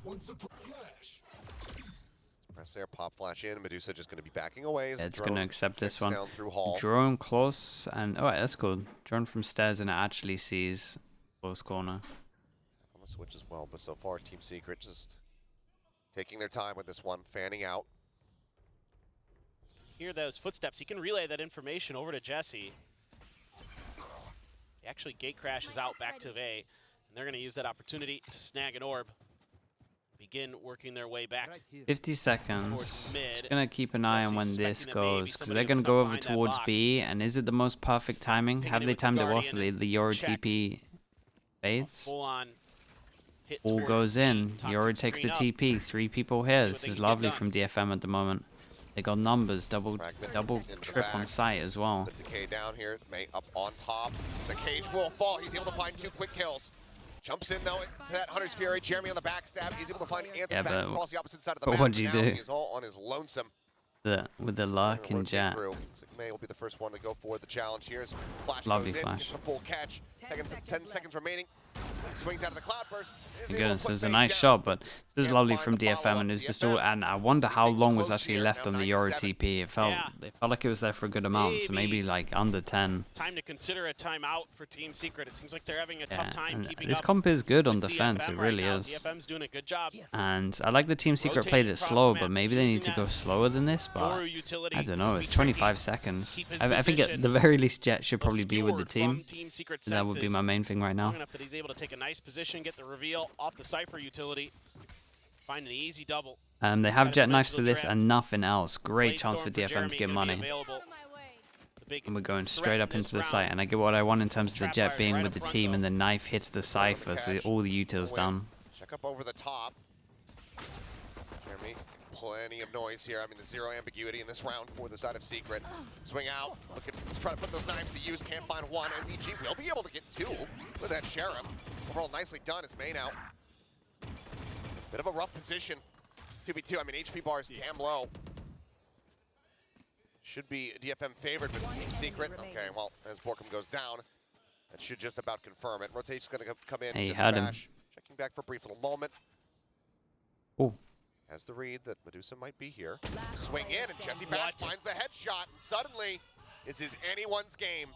Press there, pop flash in. Medusa just going to be backing away. As Yeah, the it's gonna drone accept this checks one. Down through hall. Drone close, and oh, that's good. Drone from stairs, and it actually sees close corner. On the switch as well, but so far Team Secret just taking their time with this one, fanning out. Hear those footsteps. He can relay that information over to Jesse. He actually gate crashes out back to A, and they're going to use that opportunity to snag an orb. Begin working their way back. Right here. 50 seconds. mid. Just gonna keep an eye on Jesse's when suspecting this that maybe goes, because somebody they're would gonna snuck go over behind that towards box. B. And is it the most perfect timing? Pinging Have it they with the timed it well Guardian so the and Yoru check. TP fades? Full on hit All towards goes B. in. Toxic Yoru takes the screen up. TP. 3 people here. See what This they is can get lovely done. from DFM at the moment. They got numbers, double Fragment in the trip on back. site as well. Put the K down here. May up on top. The cage will fall. He's able to find 2 quick kills. Jumps in though to that Hunter's Fury. Jeremy on the backstab. He's able to find Anthem Yeah, back but across the opposite side of the but map. what'd you Now do? He is all on his lonesome. With the luck and Rotate jet. through. Looks like May will be the first one to go for the challenge here. As Flash Lovely goes in, flash. gets the full catch. 10 seconds remaining. Swings out of the cloudburst. Is able to Goodness, put it was a May nice down. shot, but this was Can't lovely find from the DFM, follow-up. and it was just DFM, all. And I wonder how things long was close actually here, left now on the Yoru 97. TP. It felt like it was there for a good amount, so Maybe. maybe like under 10. Time to consider a timeout for Team Secret. It seems like they're having a Yeah, tough time and keeping this up comp is good on with defense. DFM It right really now. is. DFM's doing a good job. And I like the Team Secret played Rotating it across slow, the but map, maybe they need using to go that slower than this. But Yoru utility I don't know. to It's be tricky. 25 seconds. Keep his I think at position the very least, Jet should probably be with the obscured from team. Team Secret That would be senses. my main thing right Long now. enough that he's able to take a nice position, get the reveal off the Cypher utility, find an easy double. They have jet knives to this and nothing else. Great chance for DFM to get money. And we're going straight up into the site. And I get what I want in terms of the jet being with the team, and the knife hits the Cypher, so all the utils down. Check up over the top. Jeremy, plenty of noise here. I mean, the zero ambiguity in this round for the side of Secret. Swing out, looking, try to put those knives to use. Can't find one. NDG will be able to get two with that Sheriff. Overall, nicely done. His main out. Bit of a rough position. 2v2. I mean, HP bar is damn low. Should be DFM favored with Team Secret. Okay, well, as Borkum goes down, that should just about confirm it. Rotation's going to come in. Hey, you had him. Checking back for a brief little moment. Oh. Has the read that Medusa might be here. Swing in, and Jesse Bash finds the headshot, and suddenly, this is anyone's game.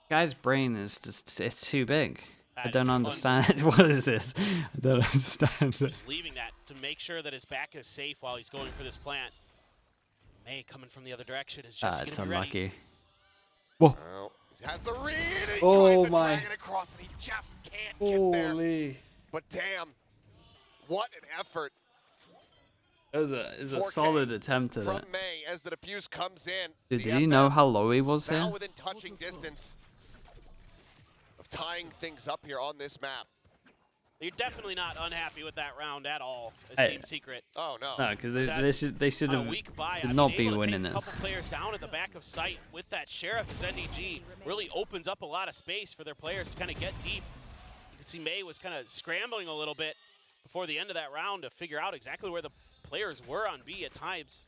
Guy's brain is just, it's too big. I don't understand. What is this? I don't understand. Just leaving that to make sure that his back is safe while he's going for this plant. May coming from the other direction is just it's unlucky. Ready. Whoa. Oh, he has the read, and he oh tries to drag it across, and he just can't get there. But damn, what an effort. It was a solid attempt at from it. May as the defuse comes in. Dude, did you know how low he was now here? within touching distance of tying things up here on this map. You're definitely not unhappy with that round at all as Team Secret. Oh no. No, because they should have not be winning this. A couple players down at the back of sight with that Sheriff as NDG really opens up a lot of space for their players to kind of get deep. You can see May was kind of scrambling a little bit before the end of that round to figure out exactly where the players were on B at times.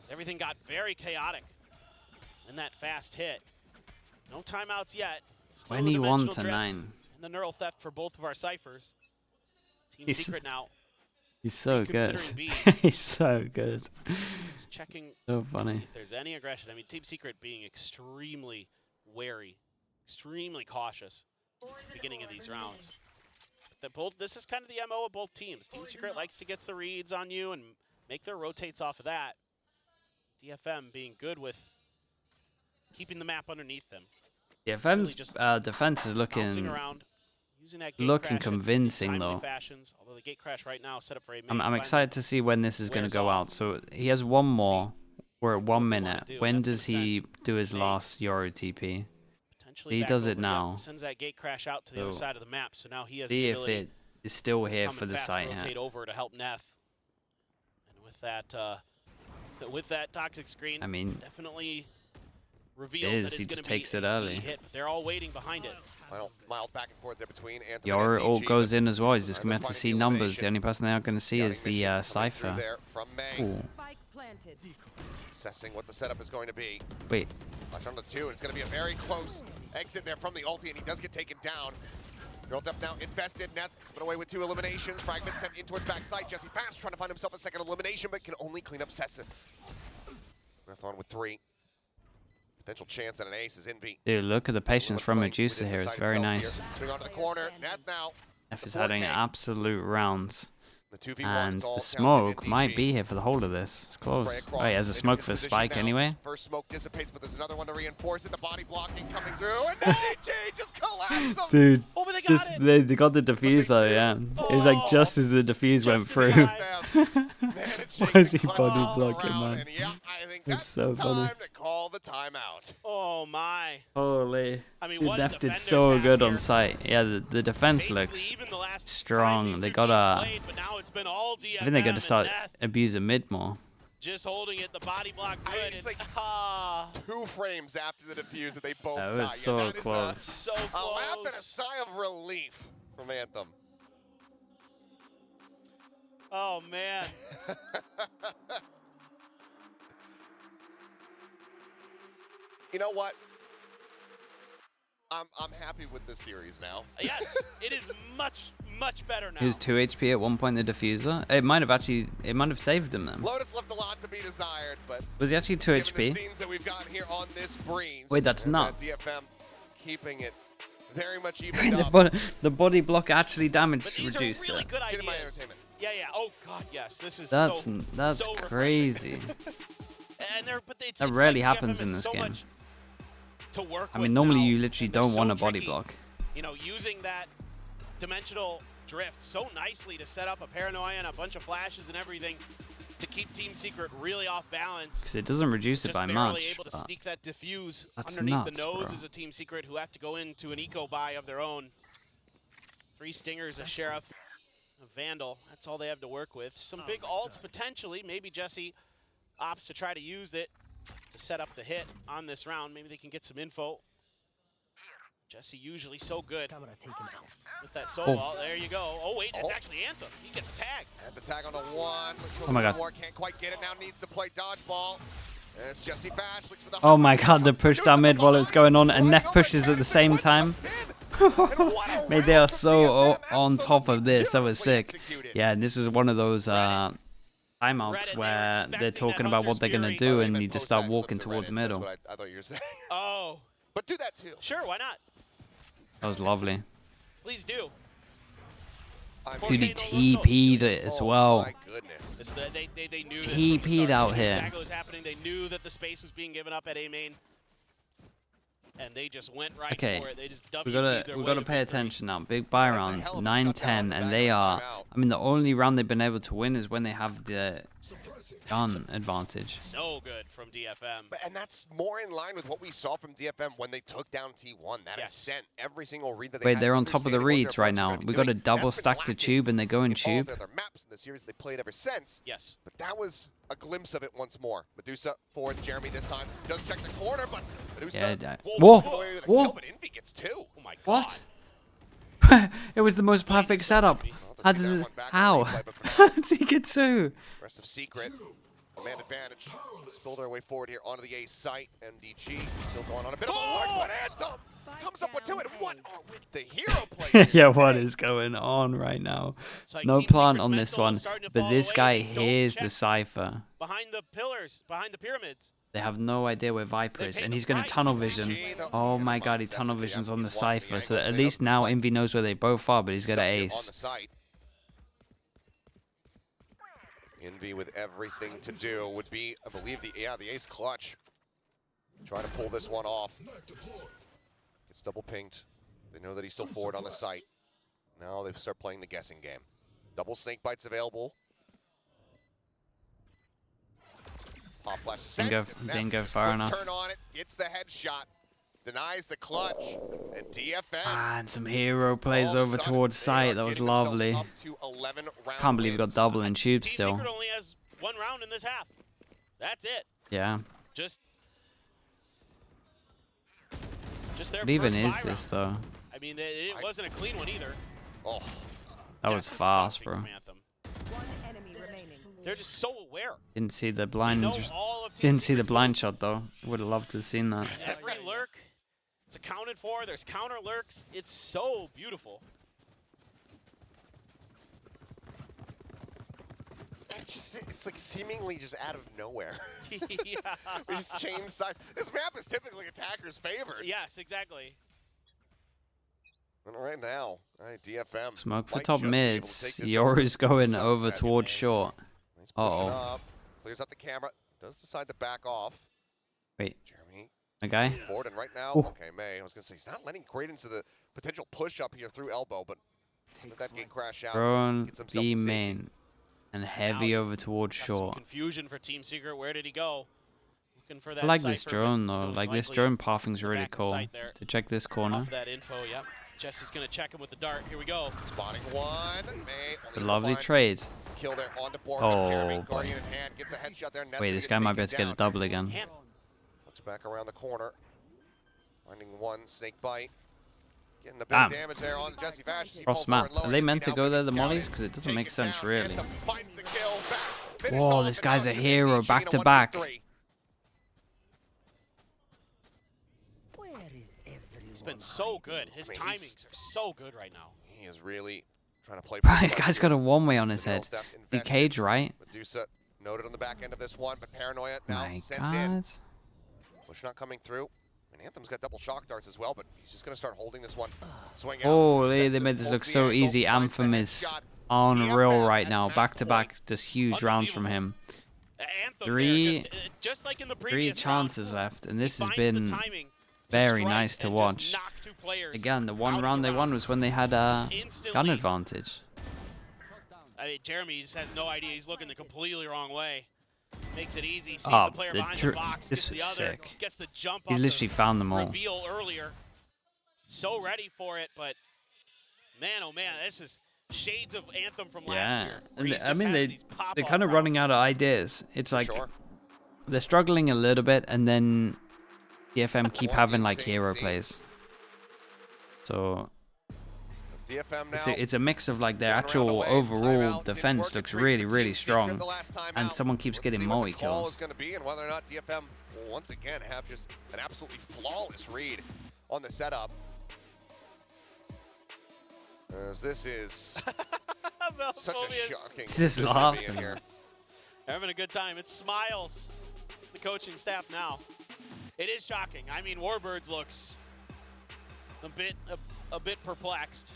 Everything got very chaotic in that fast hit. No timeouts yet. 21-9. And the neural theft for both of our ciphers. Team Secret now. He's so good. He's so good. Just checking. So funny. If there's any aggression. I mean, Team Secret being extremely wary, extremely cautious at the beginning of these rounds. This is kind of the MO of both teams. Team Secret likes to get the reads on you and make their rotates off of that. DFM being good with keeping the map underneath them. DFM's defense is looking convincing though. Although the gate crash right now set up for a I'm excited to see when this is going to go out. So he has one more. We're at 1 minute. When does he do his last Euro TP? He does it now. Sends that gate crash out to the other side of the map. So now he has see if it is still here for the site. Rotate over to help Neth. And with that toxic screen, I mean, definitely reveals that it's going to takes it early. Hit, but they're all waiting behind it. Mild back and forth there between Anthem Yoru and all NDG, goes in as well. He's just going to have to see numbers. The only person they are going to see is the Cypher. From May. Assessing what the setup is going to be. Wait. Flash on the 2, and it's going to be a very close exit there from the ulti, and he does get taken down. Built up now, invested. Neth coming away with 2 eliminations. Fragment sent in towards backside. Jesse Fast trying to find himself a second elimination, but can only clean up Sessa. Neth on with 3. Potential chance at an ace is Envy. Dude, look at the patience from Medusa here. It's very nice. Swing onto the corner. Neth now. F is having absolute rounds. The 2v1 and the smoke might be here for the whole of this. It's close. Oh, he has a smoke for Spike anyway. First smoke dissipates, but there's another one to reinforce it. The body blocking coming through, and NDG just collapsed. Dude, they got the defuse though, yeah. It was like just as the defuse went through. Why is he body blocking, man? And yeah, I think that's so funny. time to call the timeout. Oh my. Holy. I mean, what Neth did so good on site. Yeah, the defense looks strong. They got a... I think they're going to start abusing mid more. Just holding it, the body block good. I mean, it's like 2 frames after the defuse that they both that was so close. So close. A laugh and a sigh of relief from Anthem. Oh, man. You know what? I'm happy with this series now. Yes, it is much better now. He was 2 HP at one point, the diffuser. It might have saved him then. Lotus left a lot to be desired, but was he actually 2 HP? The scenes that we've got here on this breeze. Wait, that's nuts. DFM keeping it very much evened up. The body block actually reduced really it. Good ideas. My entertainment. Yeah. Oh god, yes. This is that's so crazy. And that rarely happens in this game. To work I mean, normally you literally don't want a body block. You know, using that dimensional drift so nicely to set up a paranoia and a bunch of flashes and everything to keep Team Secret really off balance. Because it doesn't reduce it Just by barely much. able to sneak that diffuse That's underneath nuts, the nose bro. as a Team Secret who have to go into an eco buy of their own. 3 stingers, a sheriff, a vandal. That's all they have to work with. Some big ults potentially. Maybe Jesse opts to try to use it to set up the hit on this round. Maybe they can get some info. Jesse usually so good Camera taken out. with that solo. There you go. Oh wait, it's actually Anthem. He gets a tag. And the tag on the 1. Looks for Oh my God. more. Can't quite get it now. Needs to play dodgeball. And it's Jesse Bash. Looks for the Oh my God, the push down mid while it's going on, and Neff pushes at the same time. Mate, they are so on top of this. That was sick. Yeah, and this was one of those timeouts where they're talking about what they're going to do, and you just start walking towards middle. That's what I thought you were saying. Oh, But do that too. sure, why not? That was lovely. Please do. Dude, he TP'd it as well. My goodness. It's the, they knew this TP'd from the start. out They knew here. exactly what was happening. They knew that the space was being given up at A main. And they just went right Okay, for it. They just we WP'd gotta their pay way to attention now. Big buy That's a rounds, hell of a 9-10, shutdown and back they on are. timeout. I mean, the only round they've been able to win is when they have the gun advantage. So good from DFM. And that's more in line with what we saw from DFM when they took down T1. That Yes. has sent every single read that they Wait, had, they're on top of the understanding what reads their right opponents now. were gonna be We got a doing. double That's been stack to lacking tube, and they go in in all tube. of their maps in the series they played ever since. Yes. But that was a glimpse of it once more. Medusa forward, Jeremy this time does check the corner, but Medusa. Yeah, Whoa! whoa, Away with a whoa. kill, but Envy gets 2. Oh my god. What? It was the most perfect setup. We'll How have to see does that it? one back on How? replay, but for How now, did he get two? rest of Secret. Man advantage. Spill their way forward here onto the A site. MDG still going on a bit of a lark, but Anthem comes up with 2. And what are with the hero play? Yeah, what is going on right now? It's like No Team plant Secret's on this mental one, is starting to but fall this away. guy They don't hears the check cipher. behind the pillars, behind the pyramids. They have no idea where Viper They is, pay and the he's going to price. tunnel vision. Oh my god, he tunnel visions on the cipher, so at least now Envy knows where they both are, but he's got an On the ace. site. Envy with everything to do would be, I believe, the ace clutch. Try to pull this one off. Gets double pinged. They know that he's still forward on the site. Now they start playing the guessing game. Double snake bites available. Pop flash sent. Didn't go far enough. Turn on it. Gets the headshot. Denies the clutch. And DFM. Ah, and some hero plays all of a over sudden, towards they are site. That was getting themselves lovely. up to 11 round Can't believe we got wins. double in tube Team still. Secret only has 1 round in this half. That's it. Yeah. Just their What even first is buy this round. though? I mean, it wasn't a clean one either. Oh, That was Just fast, disgusting bro. from Anthem. One enemy remaining. They're just so aware. Didn't see the They blind. know all of Team Didn't see the Secret's blind moves. shot though. Would have loved to have seen that. Every lurk, it's accounted for. There's counter lurks. It's so beautiful. it's like seemingly just out of nowhere. Yeah. We just change sides. This map is typically attacker's favorite. Yes, exactly. And right now, all right, DFM. Smoke for might top just be able to mids. take this Yoru's over going to over sunset. towards short. He's pushing Uh-oh. up, clears out the camera, does decide to back off. Wait, Jeremy okay. forward, and right now, Ooh. okay, May, I was going to say, he's not letting credence to the potential push up here through elbow, but let that gate crash out. Drone Gets himself B to safety. main. And heavy Now, over towards Got some short. confusion for Team Secret. Where did he go? Looking for that I like this cipher, drone but though. most Like this likely drone pathing's the really back of cool. sight there. To check this Off corner. of that info, yep. Jesse's gonna check him with the dart. Here we go. Spotting one. May A only able to lovely find trade. kill there onto board. Oh, Jeremy, boy. Guardian in hand, gets a headshot there. Wait, this guy might be able to get a double again. Hand. Looks back around the corner. Finding one snake bite. Getting a bit Damn. of damage there on Jesse Vash. He Cross falls map. forward lower. Are they Envy meant to now go being there, the scouted. mollies? Because it doesn't Take make it sense, down. really. Anthem finds the kill. Back. Finished Whoa, off, this and guy's now a it's hero, MDG back in a to back. 1v3. Where is everyone? He's been so good. His I mean, he's- timings are so good right now. He is really trying to play. Right, guy's got a one-way on his The middle head. step He invested. cage, right? Medusa noted on the back end of this one, but Paranoia now My sent in. god. Push not coming through. And Anthem's got double shock darts as well, but he's just going to start holding this one. Swing out. Holy, sends they it, made this holds look the so angle, easy. finds the Anthem is headshot. unreal DFM right at now. match Back to back, point. just huge rounds from him. Anthem Three- there, just like in the Three previous chances round. left, and this He has finds the been timing very strike nice to and watch. just knock 2 players Again, the out one of round the they won was when they had a gun instantly. advantage. I mean, Jeremy just has no idea. He's looking the completely wrong way. Makes it easy. Sees Oh, the player behind the box. this Gets the was other. sick. Gets the jump He's up literally found them all. reveal earlier. So ready for it, but man, oh man, this is shades of Anthem from last year. And He's I just mean, having these they're pop-off kind of running rounds. out of ideas. It's like Sure. they're struggling a little bit, and then DFM keep One having like insane hero scenes. plays. So DFM now. it's a mix of like their Going around actual away. overall Timeout didn't defense work. looks It's really, for really Team strong, Secret the last time and out. someone keeps Let's getting see what multi the call kills. is going to be and whether or not DFM will once again have just an absolutely flawless read on the setup. As this is such a shocking Just position to be in laughing. here. Having a good time. It's Smiles, the coaching staff now. It is shocking. I mean, Warbirds looks a bit perplexed.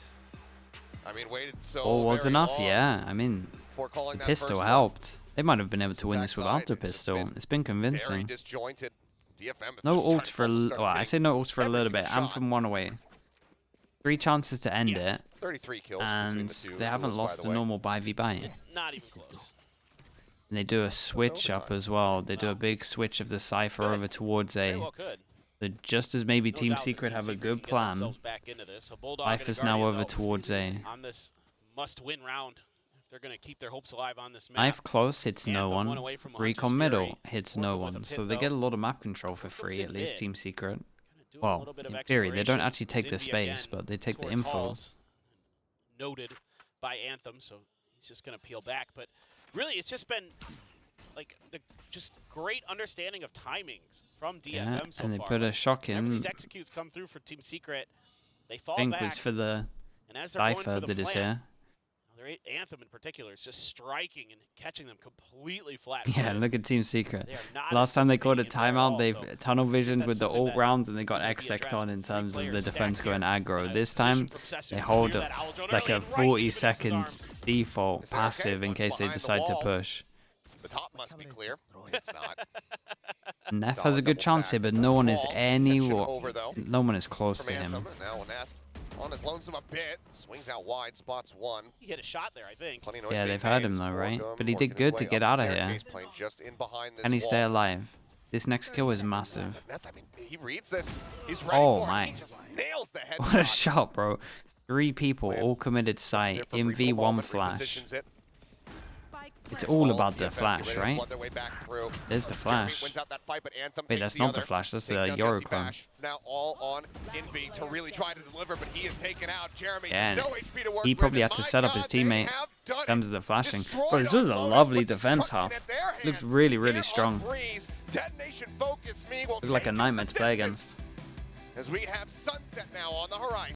I mean, waited so All was very enough, long yeah. I mean, before calling the that pistol first one. helped. They might have been able to win Attack this without the side, it's just pistol. been It's been Very convincing. disjointed. DFM is No just ults for a starting to well, I say no ults for a every little single bit. shot. Anthem one away. 3 chances to end Yes. it, 33 kills between and the two. they haven't duels, by lost the the way. normal 5v. Not even close. And they do a switch up as well. They do a big switch of the Cypher Good. over towards Very A. well could. So just as maybe No Team doubt that Secret Team have a Secret good can get plan, themselves back into this. So Bulldog and a Life is now Guardian, over though, towards A. on this must-win round. If they're going to keep their hopes alive on this map. Knife close hits no Anthem one. won away from Recon Hunter's middle Fury. hits Fourth no with a one. pit, So they though. get a lot of map control for Comes free, in at least big. Team Secret. Kinda doing a Well, little bit of in theory, they don't exploration. actually take the Zinvi again space, but they take the towards info. Halls. Noted by Anthem, so he's just going to peel back. But really, it's just been like the just great understanding of timings from DFM Yeah, so and they far. put a Like, shock whenever in. these executes come through for Team Secret, they fall I think back. was for the and as they're going Cypher for the that is plant, here. Anthem in particular is just striking and catching them completely flat. Yeah, look at Team Secret. They are not Last time they called a anticipating it timeout, there they've at all, so tunnel visioned that's with the something ult that rounds, and they is got gonna be X-Sect addressed. on in terms of the players defense stacked going here. aggro. And a This position time, from Sessu they to hold clear that owl drone like early a and right into 40 Vanessa's second arms. default Is that okay? passive in One's case they behind the decide to wall. push. The top must be clear. It's not. Neff has Solid a good double chance here, stack. but Does no one is call. anywhere. Attention over, though, No one is close from to him. Anthem. And now Nath on his lonesome a bit. Swings out wide, spots one. He hit a shot there, I think. Plenty of noise Yeah, being they've had made him as though, right? Borgum But he did working his good to way get up out the of here. staircase, playing just in behind this Can he stay wall. alive? This next kill is massive. Nath, I mean, he reads this. He's ready Oh for my. it. He just nails the headshot. What a shot, bro. 3 people, all committed sight There for in brief V1 moment, flash. repositions it. Spike It's planted. all Well, about the DFM flash, get ready to right? flood their way back through. There's the Jeremy flash. wins out that fight, but Anthem Wait, takes that's the not the other. flash, that's Takes the down Euro Jesse clone. Bash. It's now all on Envy to really try to deliver, but he is taken out. Jeremy, Yeah, just no HP to work he with, probably and had to my set up his God, they teammate have done in terms it. of the flashing. Destroyed But this was a on lovely Lotus with defense destruction half. at their Looked hands. really, really They're on strong. breeze. Detonation focus me will It was like a take us nightmare the to play distance against. as we have sunset now on the horizon.